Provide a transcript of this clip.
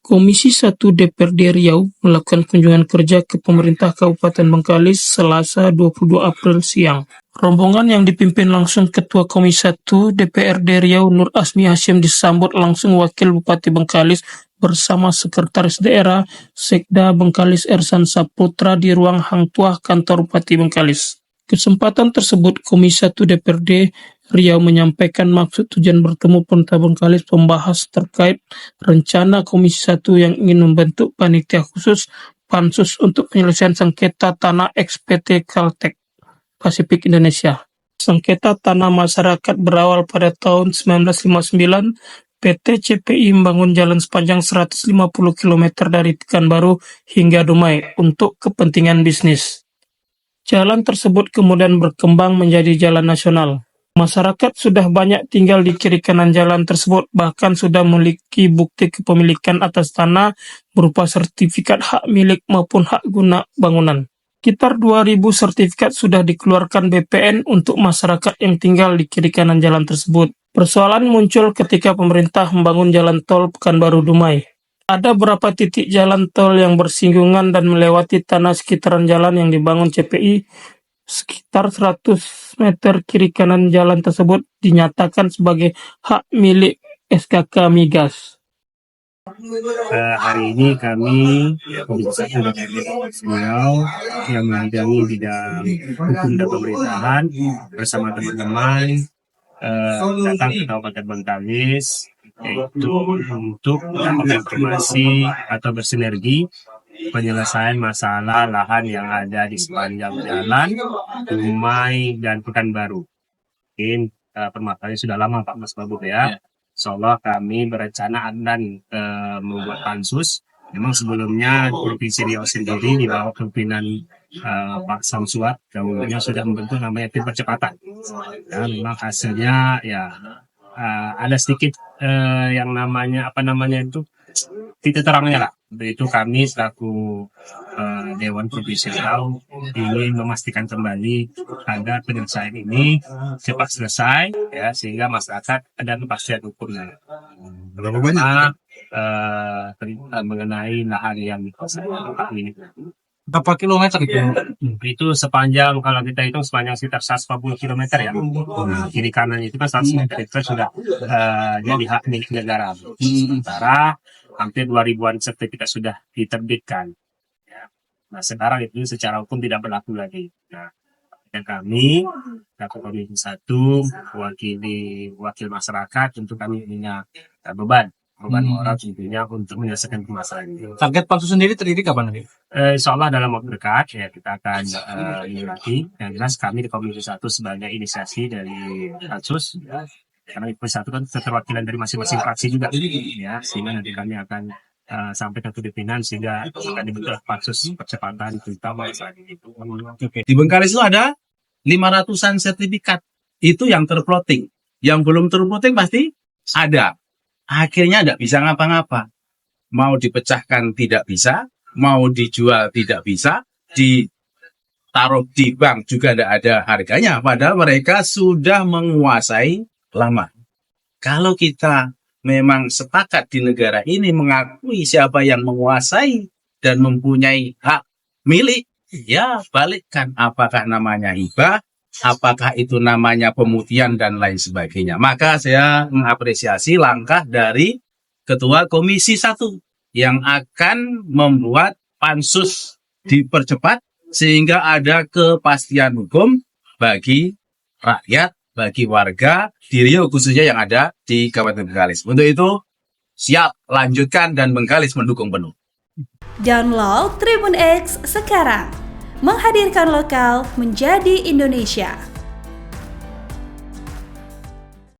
Komisi 1 DPRD Riau melakukan kunjungan kerja ke pemerintah Kabupaten Bengkalis Selasa 22 April siang. Rombongan yang dipimpin langsung Ketua Komisi 1 DPRD Riau Nur Asmi Hashim disambut langsung Wakil Bupati Bengkalis bersama Sekretaris Daerah Sekda Bengkalis Ersan Saputra di ruang Hang Tuah Kantor Bupati Bengkalis. Kesempatan tersebut Komisi 1 DPRD Riau menyampaikan maksud tujuan bertemu pemerintah Bengkalis membahas terkait rencana Komisi 1 yang ingin membentuk panitia khusus pansus untuk penyelesaian sengketa tanah XPT Kaltek Pasifik Indonesia. Sengketa tanah masyarakat berawal pada tahun 1959. PT CPI membangun jalan sepanjang 150 km dari Pekanbaru hingga Dumai untuk kepentingan bisnis. Jalan tersebut kemudian berkembang menjadi jalan nasional. Masyarakat sudah banyak tinggal di kiri kanan jalan tersebut, bahkan sudah memiliki bukti kepemilikan atas tanah berupa sertifikat hak milik maupun hak guna bangunan. Sekitar 2.000 sertifikat sudah dikeluarkan BPN untuk masyarakat yang tinggal di kiri kanan jalan tersebut. Persoalan muncul ketika pemerintah membangun jalan tol Pekanbaru-Dumai. Ada beberapa titik jalan tol yang bersinggungan dan melewati tanah sekitaran jalan yang dibangun CPI. Sekitar 100 meter kiri kanan jalan tersebut dinyatakan sebagai hak milik SKK Migas. Hari ini kami Komisi 1 DPRD Riau yang membidangi bidang hukum dan pemerintahan bersama teman-teman datang ke Kabupaten Bengkalis yaitu untuk mendapatkan informasi atau bersinergi penyelesaian masalah lahan yang ada di sepanjang jalan Dumai dan Pekanbaru. Mungkin permasalahannya sudah lama Pak Mas Babu ya. Insyaallah kami berencana dan membuat pansus. Memang sebelumnya Provinsi Riau sendiri di bawah pimpinan Pak Samsuat dahulunya sudah membentuk namanya tim percepatan. Ya, memang hasilnya ya ada sedikit yang namanya titik terangnya lah. Untuk itu kami selaku Dewan Provinsi Riau ingin memastikan kembali agar penyelesaian ini cepat selesai ya sehingga masyarakat ada kepastian hukumnya. Berapa banyak? Mengenai lahan yang dikuasai ini. Berapa kilometer itu? Itu sepanjang kalau kita hitung sepanjang sekitar 140 km ya. Kiri kanan itu kan 100 meter itu sudah jadi hak milik negara. Sementara hampir 2000-an sertifikat sudah diterbitkan. Ya. Nah sekarang itu secara hukum tidak berlaku lagi. Nah dan kami Komisi 1 wakil masyarakat tentu kami punya beban moral tentunya untuk menyelesaikan permasalahan ini. Target pansus sendiri terdiri kapan nanti? Insyaallah dalam waktu dekat ya kita akan menyelesaikan. Yang jelas kami di Komisi 1 sebagai inisiasi dari pansus ya, karena Komisi 1 kan keterwakilan dari masing-masing fraksi juga ya, sehingga nanti kami akan sampai ke pimpinan sehingga akan dibentuk pansus percepatan terutama saat ini. Di Bengkalis itu ada 500-an sertifikat. Itu yang terploting. Yang belum terploting pasti ada. Akhirnya tidak bisa ngapa-ngapa. Mau dipecahkan tidak bisa, mau dijual tidak bisa, ditaruh di bank juga tidak ada harganya. Padahal mereka sudah menguasai lama. Kalau kita memang sepakat di negara ini mengakui siapa yang menguasai dan mempunyai hak milik, ya balikkan apakah namanya hibah, apakah itu namanya pemutihan dan lain sebagainya. Maka saya mengapresiasi langkah dari Ketua Komisi 1 yang akan membuat pansus dipercepat sehingga ada kepastian hukum bagi rakyat, bagi warga di Riau khususnya yang ada di Kabupaten Bengkalis. Untuk itu siap lanjutkan dan Bengkalis mendukung penuh. Download Tribun X sekarang. Menghadirkan lokal menjadi Indonesia.